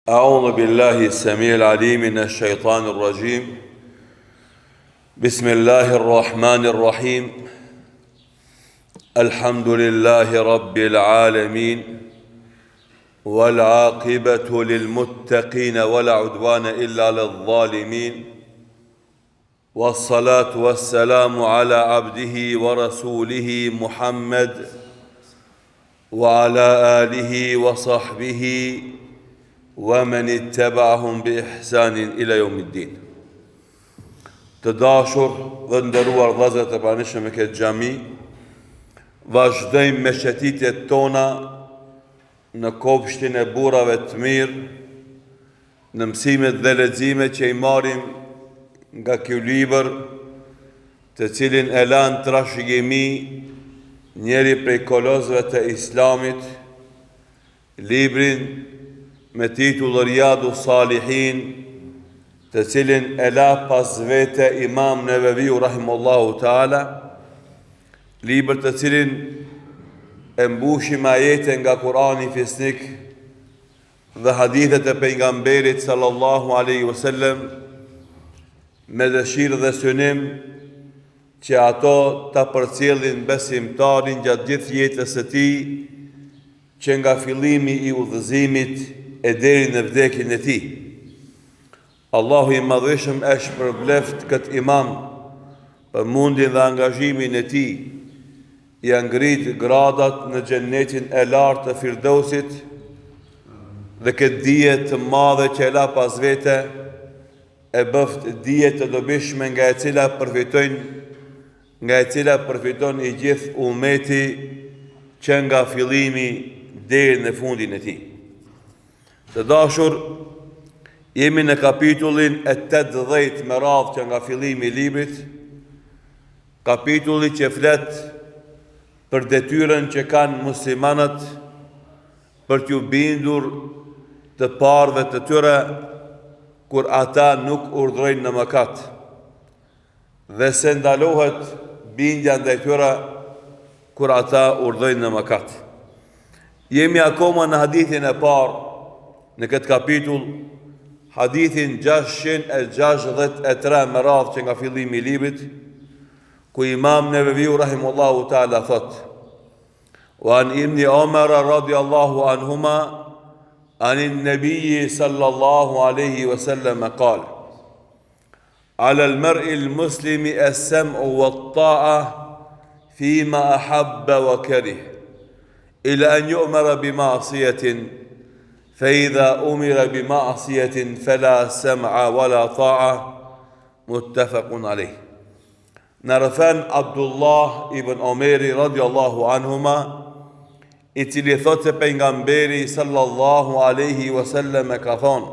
أعوذ بالله السميع العليم من الشيطان الرجيم. بسم الله الرحمن الرحيم. الحمد لله رب العالمين، والعاقبة للمتقين ولا عدوان إلا للظالمين، والصلاة والسلام على عبده ورسوله محمد وعلى آله وصحبه ومن اتبعهم بإحسان إلى يوم الدين. Të dashur dhe nderuar vëllezër e pranishëm e këtë xhami, vazhdojmë me shëtitjet tona në kopshtin e burrave të mirë, në mësimet dhe leximet që i marrim nga ky libër, të cilin e lanë trashëgimi njëri prej kolozëve të Islamit, librin me titull Riyadu Salihin, të cilin e la pas vete Imam Neveviu rahimullahu taala, libër të cilin e mbushim ajete nga Kurani fisnik dhe hadithet e pejgamberit sallallahu alaihi wasallam, me dëshirë dhe synim që ato ta përcjellin besimtarin gjatë gjithë jetës së tij, që nga fillimi i udhëzimit e deri në vdekjen e tij. Allahu i madhëshëm e shpërbleft këtë imam për mundin dhe angazhimin e tij, i ngrit gradat në xhennetin e lartë të Firdausit, dhe këtë dije të madhe që e la pas vete e bëft dije të dobishme nga e cila përfiton i gjithë ummeti, që nga fillimi deri në fundin e tij. Të dashur, jemi në kapitullin e 80 me radhë që nga fillimi i librit, kapitulli që flet për detyrën që kanë muslimanët për t'u bindur të parëve të tyre kur ata nuk urdhrojnë në mëkat, dhe se ndalohet bindja ndaj tyre kur ata urdhrojnë në mëkat. Jemi akoma në hadithin e parë në këtë kapitull, hadithin 663 me radhë që nga fillimi i librit, ku Imam Neveviu rahimullahu taala thot: "Wa an ibn Umar radiyallahu anhuma an an-nabiy sallallahu alayhi wa sallam qala: 'Ala al-mar'i al-muslimi as-sam'u wat-ta'a fima ahabba wa kariha, ila an yu'mara bi ma'siyatin فإذا أمر بمعصية فلا سمع ولا طاعة متفق عليه." Narfan Abdullah ibn Omeri radiallahu anhuma, i cili thot se pejgamberi sallallahu alaihi wasallam ka thonë: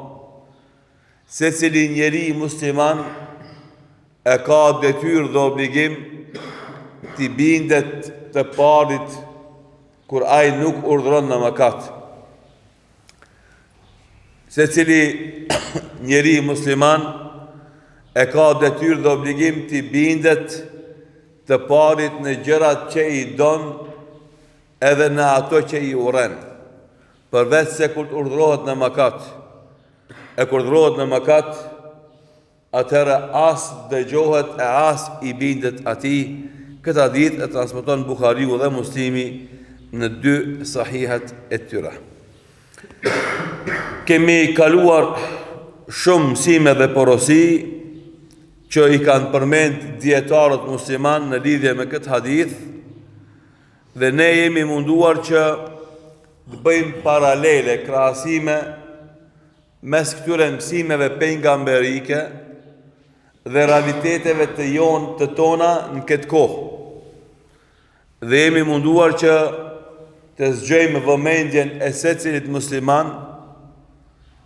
se cili njeri musliman e ka detyrë dhe obligim t'i bindet të parit kur ai nuk urdhron në mëkat. Se cili njeri musliman e ka detyrë dhe obligim t'i bindet të parit në gjërat që i don edhe në ato që i urren, përveç se kur urdhrohet në mëkat. E kur urdhrohet në mëkat, atëherë as dëgjohet e as i bindet atij. Këtë hadith e transmeton Buhariu dhe Muslimi në 2 sahihat e tyre. Kemi kaluar shumë mësime dhe porosi që i kanë përmend dietarët musliman në lidhje me këtë hadith, dhe ne jemi munduar që të bëjmë paralele, krahasime mes këtyre mësimeve pejgamberike dhe realiteteve të tona në këtë kohë. Dhe jemi munduar që të zgjojmë vëmendjen e secilit musliman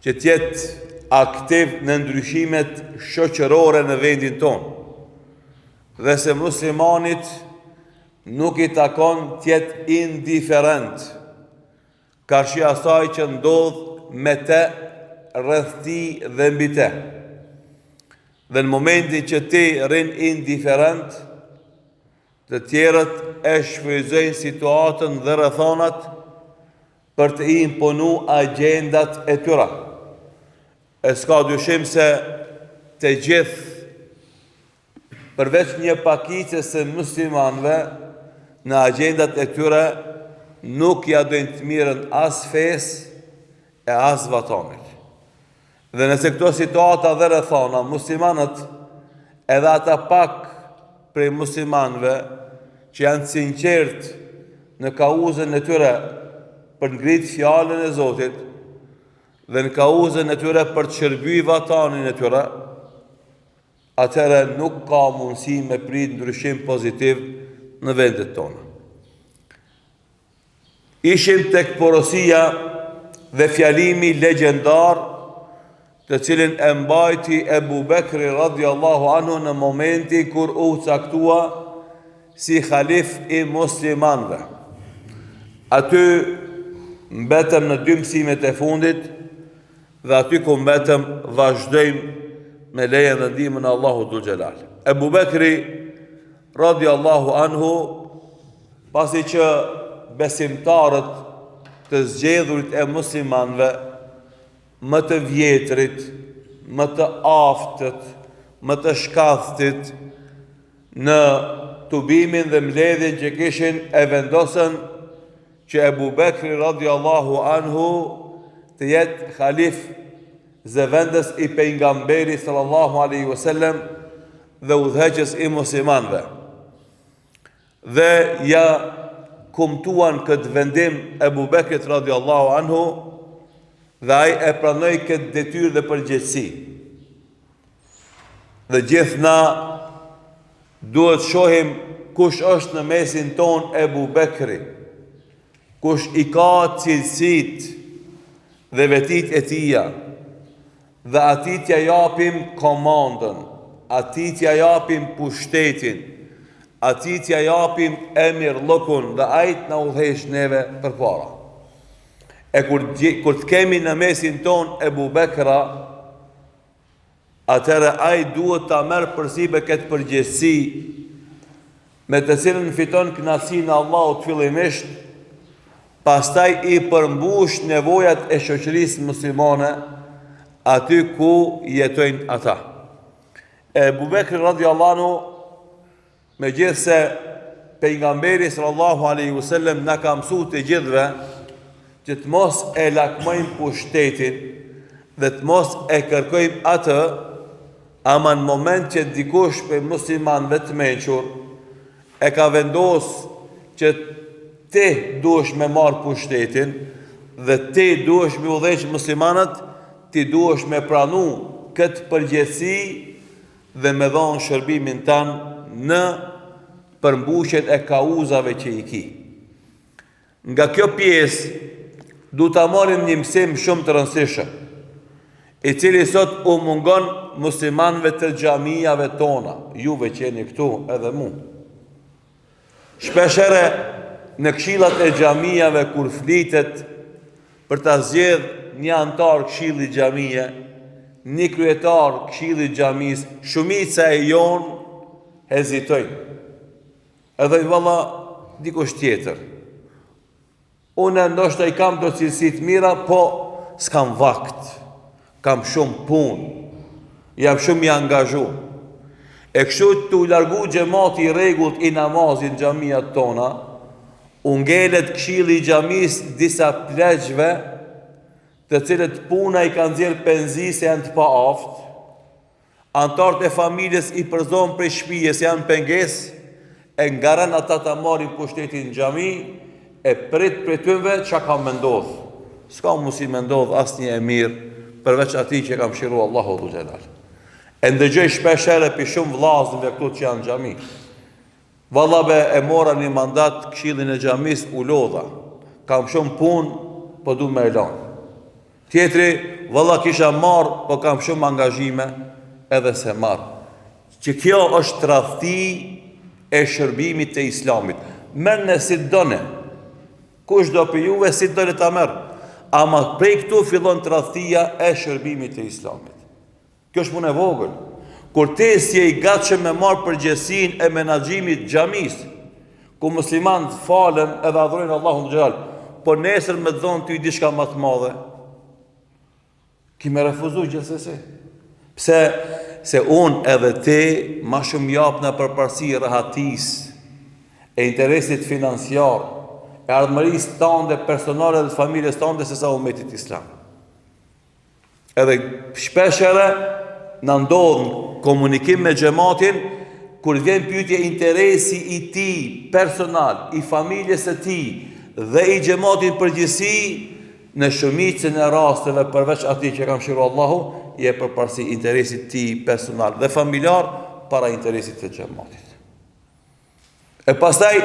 që t'jetë aktiv në ndryshimet shoqërore në vendin tonë, dhe se muslimanit nuk i takon t'jetë indiferent karshi asaj që ndodh me te, rreth ti dhe mbi te. Dhe në momentin që ti rrin indiferent, të tjerët e shfrytëzojnë situatën dhe rrethonat për të imponu agjendat e tyre. E s'ka dyshim se të gjithë, përveç një pakicës e muslimanëve, në agjendat e tyre nuk ja dojnë të mirën as fesë e as vatanit. Dhe nëse këto situata dhe rrethana, muslimanët, edhe ata pak prej muslimanëve që janë sinqert në kauzën e tyre për ngrit fjalën e Zotit dhe në kauzën e tyre për të shërbyer vatanin e tyre, atëherë nuk ka mundësi me prit ndryshim pozitiv në vendet tona. Ishim tek porosia dhe fjalimi legjendar të cilin e mbajti Ebu Bekri radiallahu anhu në momenti kur u caktua si khalif i muslimanëve. Aty mbetëm në 2 mësimet e fundit dhe aty ku mbetëm vazhdojmë me lejen dhe ndihmën e Allahut dhul xhelal. Ebu Bekri radiallahu anhu, pasi që besimtarët të zgjedhurit e muslimanëve, më të vjetrit, më të aftët, më të shkathtit, në tubimin dhe mbledhjen që kishin, e vendosën që Ebu Bekri radiallahu anhu të jetë khalif zëvendës i pejgamberi sallallahu alaihi wasallam dhe udhëheqës i muslimanëve. Dhe ja kumtuan këtë vendim Ebu Bekrit radiallahu anhu dhe ai e pranoi këtë detyrë dhe përgjegjësi. Dhe gjithë na duhet shohim kush është në mesin ton Ebu Bekri, kush i ka cilësit dhe vetit e tia, dhe ati t'ja japim komandën, ati t'ja japim pushtetin, ati t'ja japim emir lëkun dhe ajt në udhesh neve për para. E kur të kemi në mesin ton Ebu Bekra, atëre ajt duhet ta merë përsibe këtë përgjithësi, me të cilën fiton kënaqësinë e Allahut fillimisht, pastaj i përmbush nevojat e shoqërisë muslimane aty ku jetojnë ata. Ebu Bekri radiallahu anhu, megjithse pejgamberi sallallahu alaihi wasallam na ka mësuar të gjithëve që të mos e lakmojmë pushtetin dhe të mos e kërkojmë atë, ama në moment që dikush për muslimanëve të mençur e ka vendosur që ti duhesh me marr pushtetin dhe ti duhesh me udhëheq muslimanët, ti duhesh me pranu këtë përgjegjësi dhe me dhonë shërbimin tanë në përmbushjen e kauzave që i ki. Nga kjo pjesë du ta marrim një mësim shumë të rëndësishëm, i cili sot u mungon muslimanëve të xhamijave tona, juve që jeni këtu edhe mu. Shpeshere në këshillat e xhamijave kur flitet për ta zgjedh një antar këshilli xhamie, një kryetar këshilli xhamis, shumica e jon hezitojnë. Edhe i valla dikush tjetër. Unë ndoshta i kam do cilësit mira, po s'kam vakt, kam shumë punë, jam shumë i angazhu. E kështu të u largu xhamati i rregullt i namazit në xhamijat tona, u ngelet këshilli i xhamis disa pleqve, të cilët puna i kanë nxjerr penzi se janë të paaftë, antarët e familjes i përzon prej shtëpije se janë pengesë, e ngaran ata ta marrin pushtetin në xhami, e prit për tyve që ka me ndodh. S'ka mundësi me ndodh asnjë e mirë, përveç atij që ka mëshiru Allahu dhul xhelal. E ndëgjoj shpesh herë për shumë vllazëve këtu që janë në xhami. Vallabe e mora një mandat këshillin e xhamis u lodha. Kam shumë punë, po du me elan. Tjetri, valla kisha marr, po kam shumë angazhime edhe se marr. Që kjo është tradhti e shërbimit të islamit. Merrni si doni. Kush do për juve si doni ta merr. Ama prej këtu fillon tradhtia e shërbimit të islamit. Kjo është punë e vogël. Kur ti si je i gatshëm me marr përgjegjësinë e menaxhimit xhamis, ku muslimanët falen edhe adhurojnë Allahun xhalal, po nesër me dhon ty diçka më të madhe. Kime refuzu gjithsesi. Pse? Se unë edhe ti ma shumë japë në përparësi rahatis, e interesit financiar, e ardhmëris tënde personale dhe familjes tënde se sa umetit islam. Edhe shpeshere në ndodhë komunikim me xhamatin, kur vjen pyetje interesi i ti personal, i familjes e ti dhe i xhamatin përgjithësi, në shumicën e rasteve përveç atij që kam shiru Allahu, je përparësi interesit ti personal dhe familjar para interesit të xhamatit. E pastaj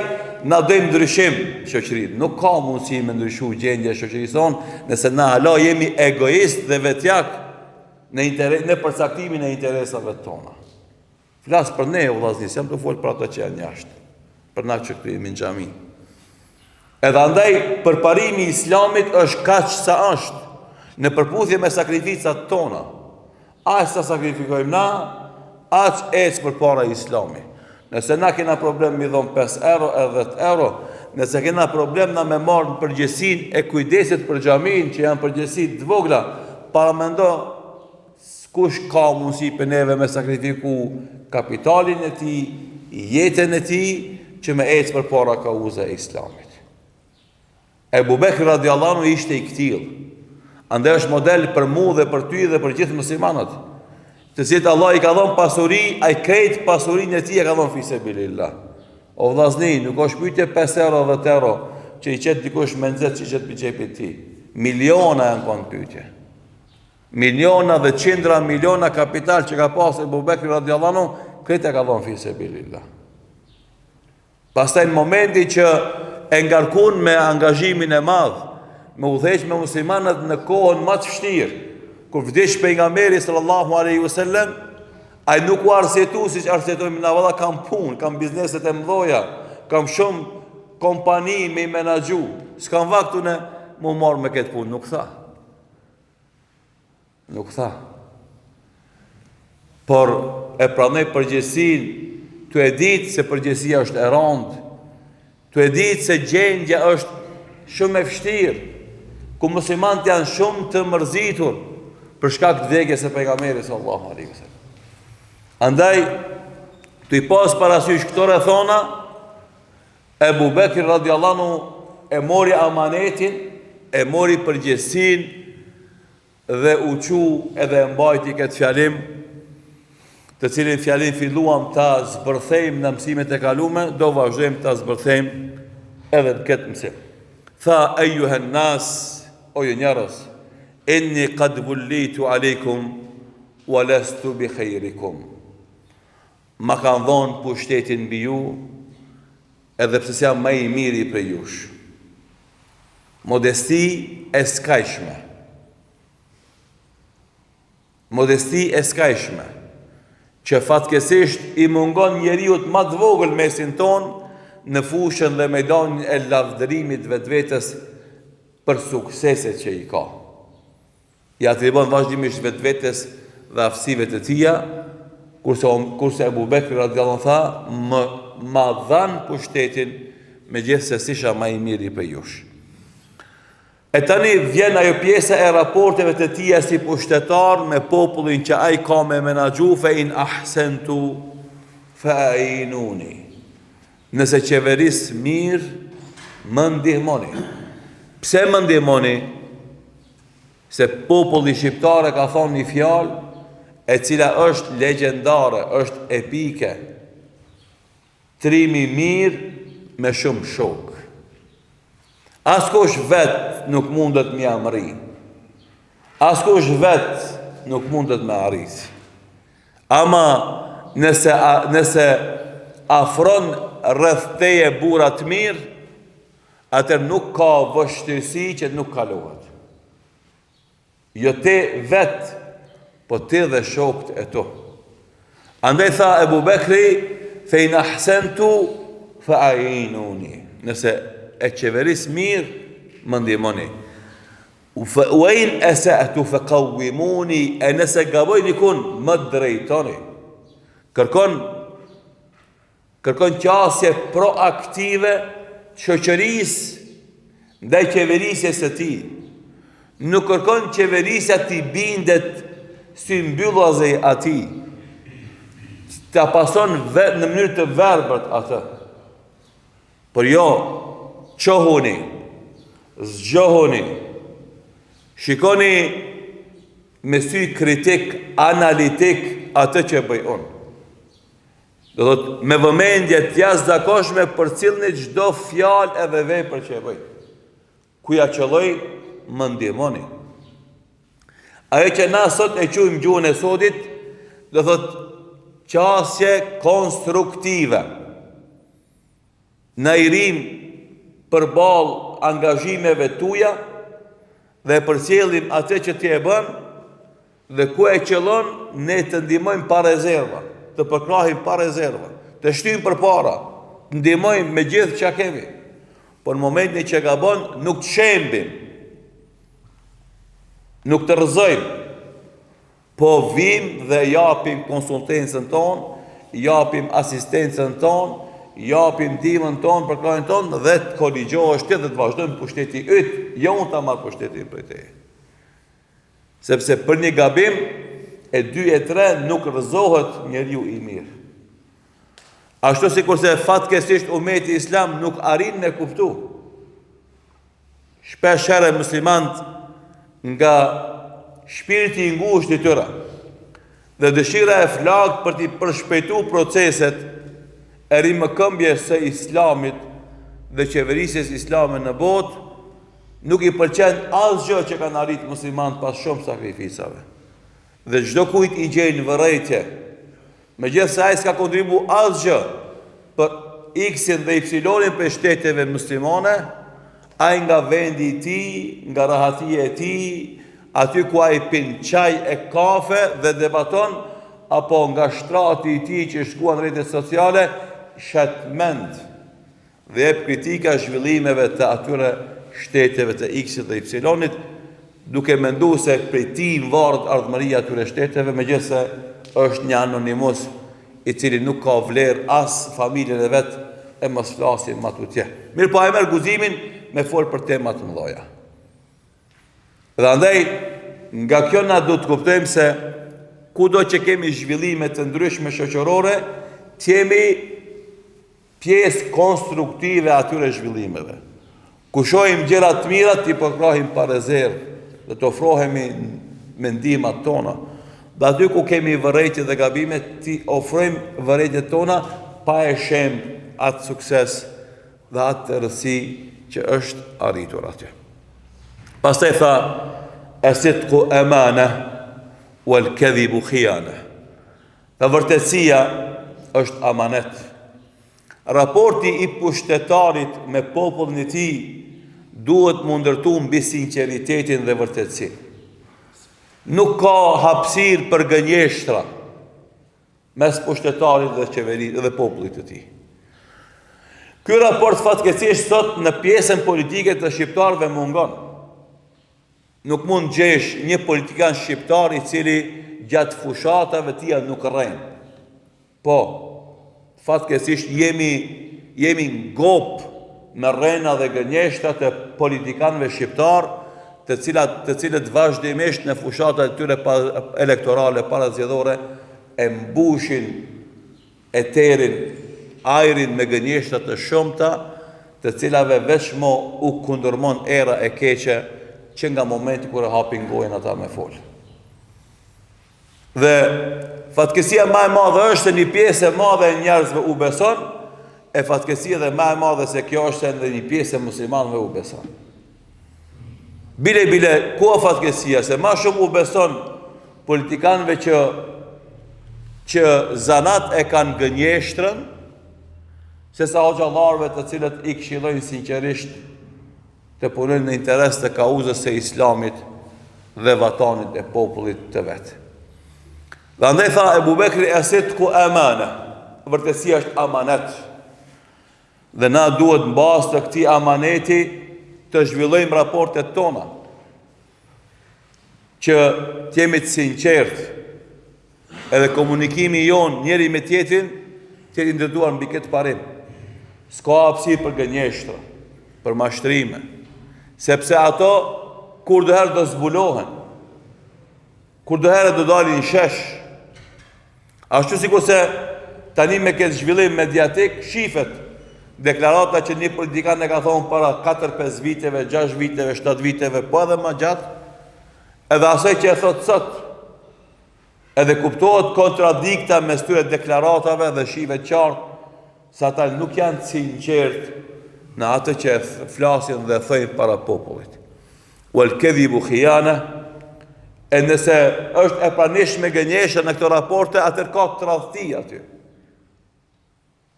na dojmë ndryshim shoqërinë. Nuk ka mundësi me ndryshu gjendja e shoqërisë sonë nëse na hala jemi egoist dhe vetjak në përcaktimin e interesave tona. Flas për ne, vëllazëris, jam të fol për ata që janë jashtë, për na që këtu jemi në xhami. Edhe andaj përparimi i islamit është kaq sa është, në përputhje me sakrificat tona. Aq sa sakrifikojmë na, aq ecë përpara islami. Nëse na kena problem mi dhon 5 euro e 10 euro, nëse kena problem na me marrë në përgjegjësinë e kujdesit për xhamin që janë përgjegjësi të vogla, para mendo kush ka mundësi për neve me sakrifiku kapitalin e ti, jetën e ti, që me ecë përpara kauza e islamit. Ebu Bekri radiallahu anhu ishte i këtill. Andaj është model për mu dhe për ty dhe për gjithë muslimanët. Të cilët Allah i ka dhënë pasuri, ai krejt pasurinë e tij e ka dhënë fi sabilillah. O vllazni, nuk është pyetje 5 euro 10 euro që i qet dikush me nxehtë që i qet për xhepin e tij. Miliona janë kon pyetje. Miliona dhe qindra miliona kapital që ka pasur Ebu Bekri radiallahu anhu, krejt e ka dhënë fi sabilillah. Pastaj në momenti që e ngarkun me angazhimin e madh, me udhëheq me muslimanët në kohën më të vështirë, kur vdiq pejgamberi sallallahu alaihi wasallam, ai nuk u arsyetu siç arsyetojmë na, valla kam punë, kam bizneset e mëdha, kam shumë kompani me i menaxhu, s'kam vaktu në mu marr me këtë punë, nuk tha. Nuk tha. Por e pranoi përgjegjësinë, tu e ditë se përgjegjësia është e rëndë, tu e ditë se gjendja është shumë e vështirë, ku muslimanët janë shumë të mërzitur për shkak të vdekjes së pejgamberit sallallahu alaihi wasallam. Andaj, tu i pas parasysh këto rrethona, Ebu Bekri radiallahu anhu e mori amanetin, e mori përgjegjësinë dhe u çu edhe e mbajti këtë fjalim, të cilin fjalim filluam ta zbërthejmë në mësimet e kalume, do vazhdojmë ta zbërthejmë edhe në këtë mësim. Tha, ejuhen nas, o ju njerëz, inni qad vullitu alejkum wa lastu bi khejrikum. Ma kanë dhonë pushtetin mbi ju, edhe pse jam më i miri për jush. Modesti e skajshme. Modesti e skajshme, që fatkesisht i mungon njeriut ma të vogël mesin ton në fushën dhe mejdanin e lavdërimit vetvetes për sukseset që i ka. Ja të ribon vazhdimisht vetvetes dhe aftësive të tia, kurse Ebu Bekri radiallahu anhu tha, ma dhanë pushtetin me gjithë se sisha ma i miri për jush. E tani vjen ajo pjesa e raporteve të tia si pushtetar me popullin që ai ka me menaxhu, fe in ahsentu fa ainuni. Nëse qeveris mirë, më ndihmoni. Pse më ndihmoni? Se populli shqiptare ka thonë një fjalë e cila është legjendare, është epike. Trimi mirë me shumë shok. Askush vet nuk mundet me amri. Askush vet nuk mundet me arrit. Ama nëse afron rreth teje burra të mirë, atër nuk ka vështirësi që nuk kalohet. Jo te vet, po te dhe shokët e tu. Andaj tha Ebu Bekri, fe in ahsentu fa ainuni. Nëse e qeveris mirë, më ndihmoni. U in asa'tu fa qawwimuni, e nëse gaboj dikun, më drejtoni. Kërkon qasje proaktive shoqërisë ndaj qeverisjes së tij. nuk kërkon qeverisja t'i bindet si mbyllazej ati, t'a pason në mënyrë të verbert atë. Por jo, qohuni, zgjohuni, shikoni me sy kritik, analitik atë që bëj unë. Do thot, me vëmendje të jashtëzakonshme për cilëni çdo fjalë edhe vepër që e bëj. Ku ja qëlloj, më ndihmoni. Ajo që na sot e quajmë gjuhën e sotit, do thot qasje konstruktive. Na i rim përballë angazhimeve tuja dhe përcjellim atë që ti e bën dhe ku e qëllon, ne të ndihmojmë pa rezerva, të përkrahim pa rezerva, të shtyjmë përpara, të ndihmojmë me gjithë çka kemi. Por në momentin që gabon, nuk të shembim, nuk të rrëzojmë, po vim dhe japim konsultencën tonë, japim asistencën tonë, japim ndihmën tonë për krahun tonë dhe të korrigjohesh ti dhe të vazhdojmë pushteti yt, jo unë ta marr pushtetin prej teje. Sepse për një gabim e 2 e 3 nuk rrëzohet njeriu i mirë. Ashtu sikurse fatkeqësisht ummeti islam nuk arrin me kuptu. Shpesh herë muslimanët nga shpirti i ngushtë i tyre dhe dëshira e flakt për t'i përshpejtuar proceset e rimëkëmbjes së islamit dhe qeverisjes islame në botë, nuk i pëlqen asgjë që kanë arritur muslimanët pas shumë sakrificave. Dhe çdo kujt i gjejnë vërejtje, megjithëse ai s'ka kontribuar asgjë për X-in dhe Y-in për shteteve muslimane, ai nga vendi i tij, nga rahatia e tij, aty ku ai pin çaj e kafe dhe debaton, apo nga shtrati i tij që shkuan në rrjetet sociale, shet mend dhe jep kritika zhvillimeve të atyre shteteve të X-it dhe Y-it, duke menduar se prej tij varet ardhmëria e atyre shteteve, megjithëse është një anonimus i cili nuk ka vlerë as familjen e vet, e mos flasim më tutje. Mirë, po e merr guximin me fol për tema të mëdha. Dhe andaj, nga kjo na do të kuptojmë se kudo që kemi zhvillime të ndryshme shoqërore, të jemi pjesë konstruktive atyre zhvillimeve. Ku shohim gjëra të mira, t'i përkrahim pa rezervë dhe të ofrohemi me ndihmat tona. Dhe aty ku kemi vërejtje dhe gabime, t'i ofrojmë vërejtjet tona pa e shemë atë sukses dhe atë të rësi që është arritur aty. Pastaj tha, as-sidqu amana wal kadhibu khiyana. Dhe vërtetësia është amanet. Raporti i pushtetarit me popullin e tij duhet më ndërtu mbi sinqeritetin dhe vërtetësinë. Nuk ka hapësirë për gënjeshtra mes pushtetarit dhe qeverisë dhe popullit të tij. Ky raport fatkeqësisht sot në pjesën politike të shqiptarëve mungon. Nuk mund gjesh një politikan shqiptar i cili gjatë fushatave tia nuk rren. Po, fatkeqësisht jemi ngop me rrena dhe gënjeshtra të politikanëve shqiptar, të cilët vazhdimisht në fushatat e tyre elektorale parazgjedhore e mbushin eterin, ajrin me gënjeshtra të shumta, të cilave vetëm u kundërmon era e keqe që nga momenti kur e hapin gojën ata me fol. Dhe fatkeqësia më e madhe është se një pjesë e madhe e njerëzve u beson, e fatkeqësia dhe më e madhe se kjo është se edhe një pjesë e muslimanëve u beson. Bile, ku o fatkeqësia, se ma shumë u beson politikanëve që zanat e kanë gënjeshtrën, se sa hoxhallarëve të cilët i këshillojnë sinqerisht të punojnë në interes të kauzës së islamit dhe vatanit e popullit të vet. Dhe andaj tha Ebu Bekri, as-sidqu amana, vërtetësia është amanet. Dhe na duhet në bazë të këtij amaneti të zhvillojmë raportet tona, që t'jemi të sinqertë, edhe komunikimi jon njëri me tjetrin të jetë ndërtuar mbi këtë parim. S'ka hapësirë për gënjeshtra, për mashtrime, sepse ato kur do herë do zbulohen, kur do herë do dalin shesh. Ashtu sikur se tani me këtë zhvillim mediatik shifet deklarata që një politikan e ka thonë para 4-5 viteve, 6 viteve, 7 viteve, po edhe ma gjatë, edhe asaj që e thotë sot, edhe kuptohet kontradikta mes tyre deklaratave dhe shive qartë, sa ata nuk janë sinqert në atë që e flasin dhe thëjnë para popullit. Wal kadhibu khiyana, e nëse është e pranishme gënjeshtja në këto raporte, atër ka tradhti aty.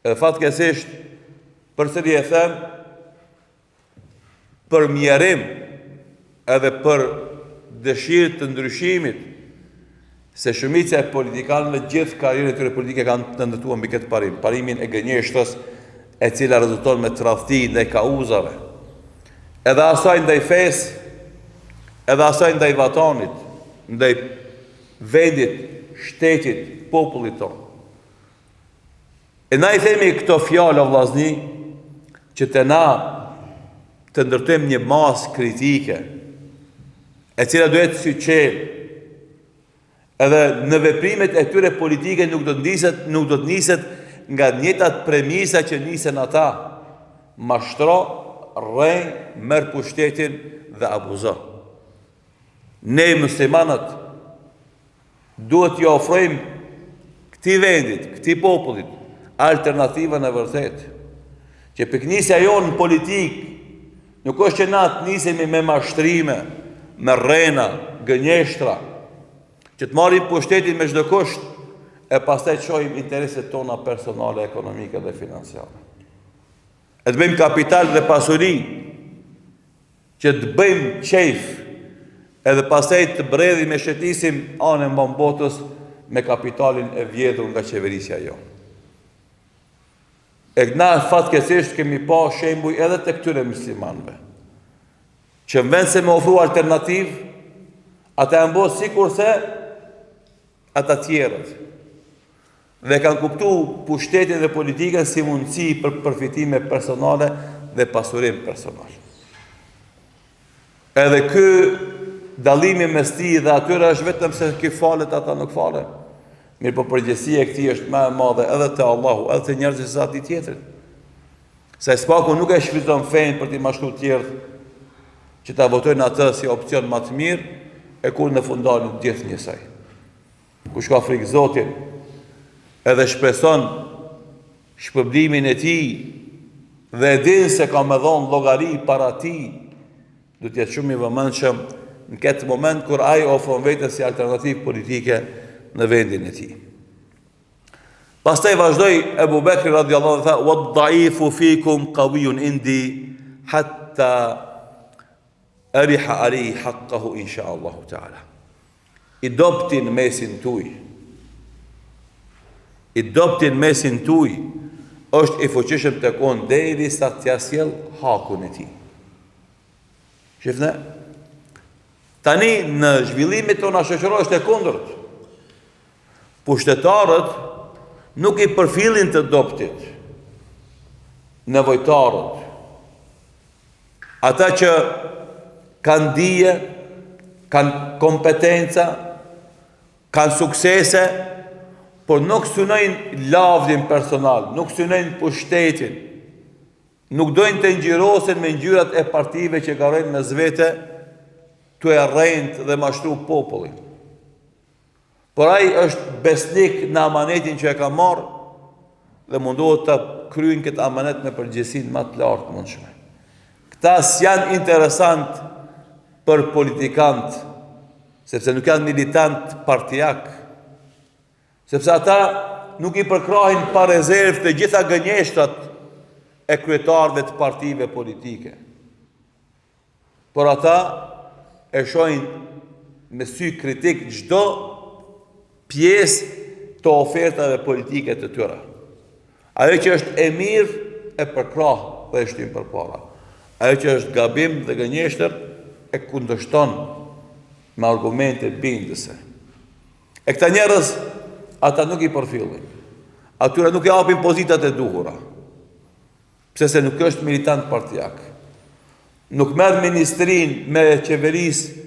E fatkeqësisht, përsëri e them, për mjerim edhe për dëshirë të ndryshimit, se shumica e politikanëve gjithë karrierën e tyre politike kanë të ndërtuar mbi këtë parim, parimin e gënjeshtës, e cila rezulton me tradhti ndaj kauzave, edhe asaj ndaj fesë, edhe asaj ndaj vatanit, ndaj vendit, shtetit, popullit tonë. E na i themi këto fjalë o vllazni, që të na të ndërtojmë një masë kritike, e cila duhet syçel, edhe në veprimet e tyre politike nuk do të niset nga njëjtat premisa që nisen ata. Mashtro, rrej, merr pushtetin dhe abuzon. Ne muslimanët duhet t'i ofrojmë këtij vendit, këtij popullit alternativën e vërtetë. Që piknisja jonë në politik nuk është që na të nisemi me mashtrime, me rrena, gënjeshtra, që të marrim pushtetin me çdo kusht, e pastaj të shohim intereset tona personale, ekonomike dhe financiare. E të bëjmë kapital dhe pasuri, që të bëjmë qejf, edhe pastaj të bredhim e shëtisim anën mban botës me kapitalin e vjedhur nga qeverisja jonë. E na fatkeqësisht kemi pa shembuj edhe të këtyre muslimanëve, që në vend se me ofru alternativë, ata janë bërë sikur se ata tjerët, dhe kanë kuptu pushtetin dhe politikën si mundësi për përfitime personale dhe pasurim personal. Edhe ky dallimi mes tij dhe atyre është vetëm se ky falet, ata nuk falen. Mirë, po përgjegjësia e këtij është më e madhe edhe te Allahu, edhe te njerëzit e atij tjetrit. Se spaku nuk e shfrytëzon fen për t'i mashtruar të tjerët që ta votojnë atë si opcion më të mirë, e kur në fundalin gjithë njësoj. Kush ka frikë Zotin edhe shpreson shpërblimin e tij dhe e din se ka me dhonë llogari para tij, do të jetë shumë i vëmendshëm në këtë moment kur ai ofron vetes si alternativë politike në vendin e tij. Pastaj vazhdoi Ebu Bekri radhiyallahu anhu, tha: "Wad-da'ifu fikum qawiyyun indi hatta ariha alayhi haqqahu insha Allah ta'ala." I doptin mesin tuj, është i fuqishëm të konë derisa t'ja sjell hakun e tij. Shifne, tani në zhvillimit tona shoqëror është e kundërt. Pushtetarët nuk i përfillin të doptit nevojtarët, ata që kanë dije, kanë kompetenca, kanë suksese, por nuk synojnë lavdin personal, nuk synojnë pushtetin, nuk dojnë të ngjyrosen me ngjyrat e partive që garojnë mes vete të e rrejnë dhe mashtru popullin. Por ai është besnik në amanetin që e ka marrë dhe mundohet të kryejnë këtë amanet me përgjegjësinë më të lartë mundshme. Këta s'janë interesant për politikant, sepse nuk janë militant partijak, sepse ata nuk i përkrahin pa rezervë të gjitha gënjeshtrat e kryetarëve të partive politike. Por ata e shohin me sy kritik çdo pjesë të ofertave politike të tyre. Ajo që është e mirë e përkrah dhe e shtyn përpara. Ajo që është gabim dhe gënjeshtër e kundërshton me argumente bindëse. E këta njerëz, ata nuk i përfillin. Atyre nuk i japin pozitat e duhura. Pse se nuk është militant partijak. Nuk merr ministrin me qeverisë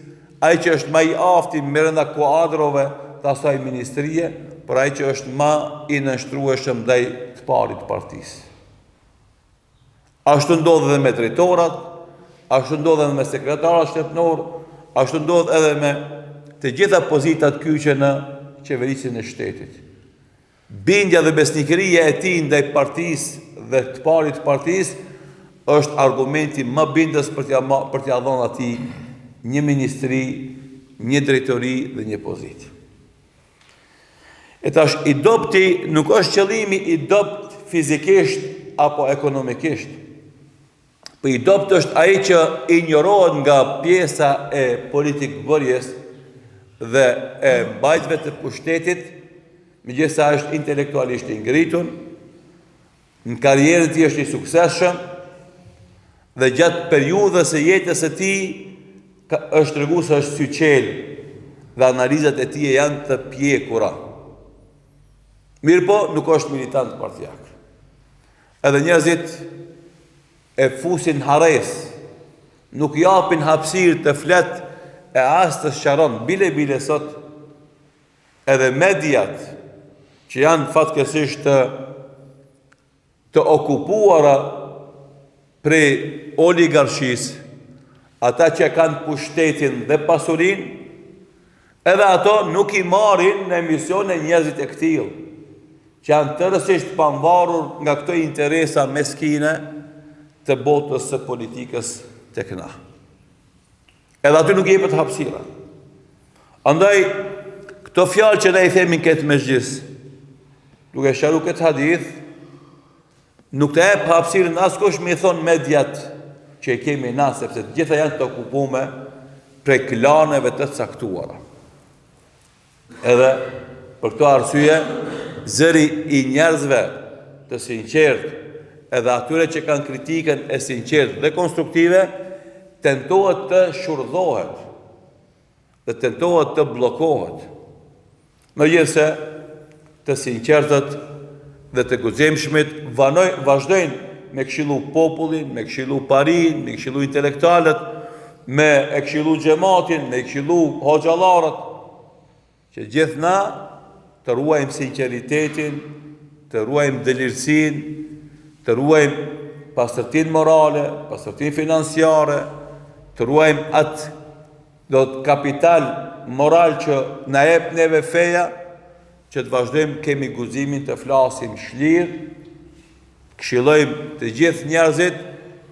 ai që është më i afti brenda kuadrove të asaj ministrie, por ai që është më i nënshtrueshëm ndaj të parit të partisë. Ashtu ndodh edhe me drejtorat, ashtu ndodh edhe me sekretarat shtetëror, ashtu ndodh edhe me të gjitha pozitat kyçe në qeverisjen e shtetit. Bindja dhe besnikëria e tij ndaj partisë dhe të parit të partisë është argumenti më bindës për t'ia dhënë atij një ministri, një drejtori dhe një pozitë. E tash, i dobti nuk është qëllimi i dopt fizikisht apo ekonomikisht, po i dopt është ai që injorohet nga pjesa e politikbërjes dhe e mbajtëve të pushtetit, megjithëse është intelektualisht i ngritur, në karrierën e tij është i suksesshëm dhe gjatë periudhës së jetës së tij është treguar se është syçel dhe analizat e tij janë të pjekura. Mirë po, nuk është militant partijak. Edhe njerëzit e fusin hares, nuk japin hapësirë të flet e as të sqaron. Bile sot edhe mediat që janë fatkeqësisht të okupuara prej oligarkisë, ata që kanë pushtetin dhe pasurinë, edhe ato nuk i marrin në emisione njerëzit e këtillë, që janë tërësisht pamvarur nga këto interesa meskine të botës së politikës tek na. Edhe aty nuk jepet hapësira. Andaj, këto fjalë që ne i themi këtë mezhgjis, duke sharu këtë hadith, nuk të jep hapësirën askush me i thonë mediat që i kemi na, sepse të gjitha janë të okupume prej klaneve të caktuara. Edhe për këto arsye, zëri i njerëzve të sinqert, edhe atyre që kanë kritikën e sinqert dhe konstruktive, tentohet të shurdhohet dhe tentohet të bllokohet. Megjithëse të sinqertët dhe të guximshmit vazhdojnë me këshillu popullin, me këshillu parin, me këshillu intelektualët, me e këshillu xhamatin, me këshillu hoxhallarët, që gjithë na të ruajmë sinqeritetin, të ruajmë dëlirësinë, të ruajmë pastërtinë morale, pastërtinë financiare, të ruajmë atë do të kapital moral që na jep neve feja, që të vazhdojmë kemi guximin të flasim shlirë, këshillojmë të gjithë njerëzit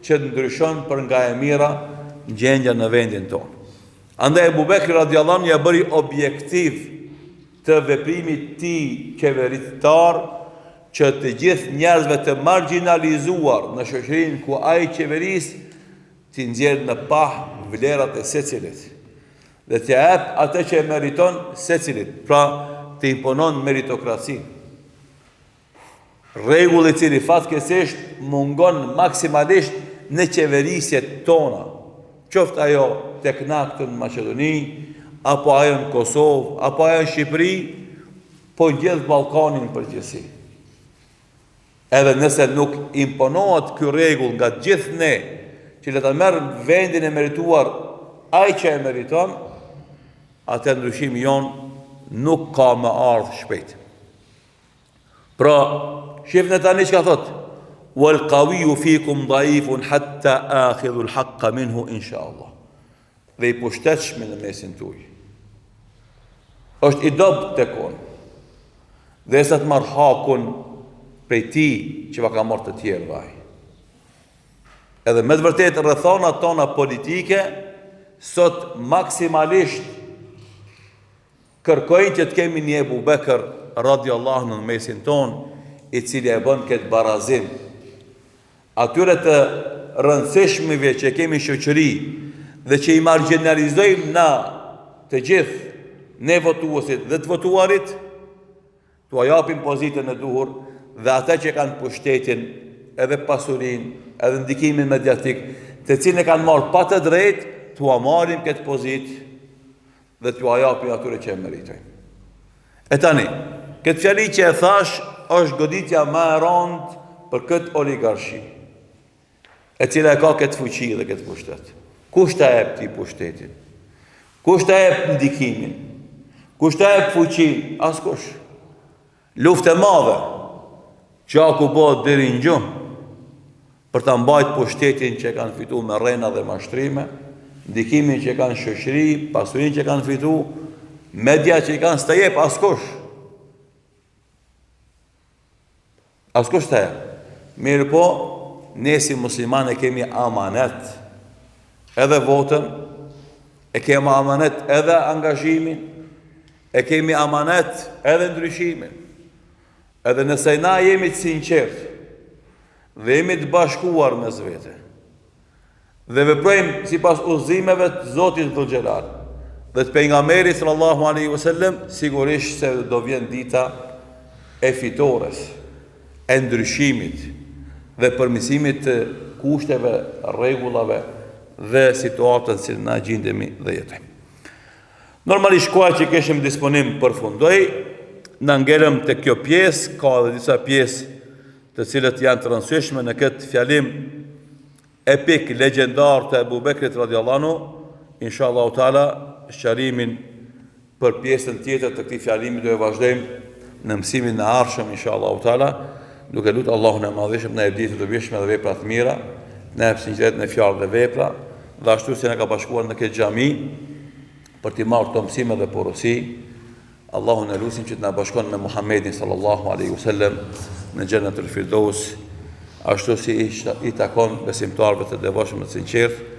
që të ndryshon për nga e mira gjendja në vendin tonë. Andaj Abu Bekri radiallahu anhu ja bëri objektiv të veprimit tij qeveritar, që të gjithë njerëzve të marginalizuar në shoqërinë ku ai qeveris t'i nxjerrë në pah vlerat e secilit dhe t'i jap atë që e meriton secilit, pra të imponon meritokracinë. Rregull i cili fatkeqësisht mungon maksimalisht në qeverisjet tona, qoftë ajo tek na këtu në Maqedoni, apo ajo në Kosovë, apo ajo në Shqipëri, po gjithë Ballkanin përgjithësi. Edhe nëse nuk imponohet ky rregull nga gjithë ne, që le ta merr vendin e merituar ai që e meriton, atë ndryshimi jon nuk ka më ardhë shpejt. Pra, shifni tani çka thot: "Wal qawiyyu fikum dhaifun hatta akhidhu al-haqqa minhu insha Allah." Dhe i pushtetshmi në mesin tuaj është i dobt tek unë, dhe sa të marr hakun prej tij që va ka marrë të tjerë vaj. Edhe me të vërtetë rrethonat tona politike sot maksimalisht kërkojnë që të kemi një Abu Bekr radiallahu anhu në mesin ton, i cili e bën këtë barazim atyre të rëndësishmive që kemi shoqëri dhe që i marginalizojmë na të gjithë ne votuesit dhe të votuarit, t'u japim pozitën e duhur, dhe ata që kanë pushtetin, edhe pasurinë, edhe ndikimin mediatik, të cilën e kanë marrë pa të drejtë, t'u marrim këtë pozitë dhe t'u japim atyre që e meritojnë. E tani, këtë fjali që e thash është goditja më e rëndë për këtë oligarshi. e cila e ka këtë fuqi dhe këtë pushtet. Kush ta jep ti pushtetin? Kush ta jep ndikimin? Kush ta jep fuqin? Askush. Luftë e madhe, Gjaku bëhet deri në gjumë, për ta mbajtur pushtetin që kanë fituar me rrena dhe mashtrime, ndikimin që kanë shoqëri, pasurinë që kanë fituar, media që kanë s'ta jep askush. Askush ta jep. Mirë po, ne si muslimanë kemi amanet, edhe votën, e kemi amanet edhe angazhimin, e kemi amanet edhe ndryshimin. Edhe nëse na jemi të sinqert dhe jemi të bashkuar mes vete dhe veprojmë sipas udhëzimeve të Zotit Dhul Xhelal dhe të pejgamberit sallallahu alaihi wasallam, sigurisht se do vjen dita e fitores, e ndryshimit dhe përmirësimit të kushteve, rregullave dhe situatës që na gjendemi dhe jetojmë. Normalisht koha që kishim disponim përfundoi, na ngelëm të kjo pjesë, ka edhe disa pjesë të cilët janë të rëndësishme në këtë fjalim epik, legjendar të Ebu Bekrit radiallahu anhu. Inshallah taala, sqarimin për pjesën tjetër të këtij fjalimi do e vazhdojmë në mësimin e ardhshëm inshallah taala, duke lutur Allahun e Madhëshëm na jep ditë të dobishme dhe vepra të mira, na jep sinqeritet në fjalë dhe vepra, dhe ashtu si na ka bashkuar në këtë xhami për të marrë këto mësime dhe porosi. Allahun e lutim që të na bashkon me Muhammedin sallallahu alaihi wasallam në Jannatul Firdaus, ashtu si i takon besimtarëve të devotshëm të sinqertë.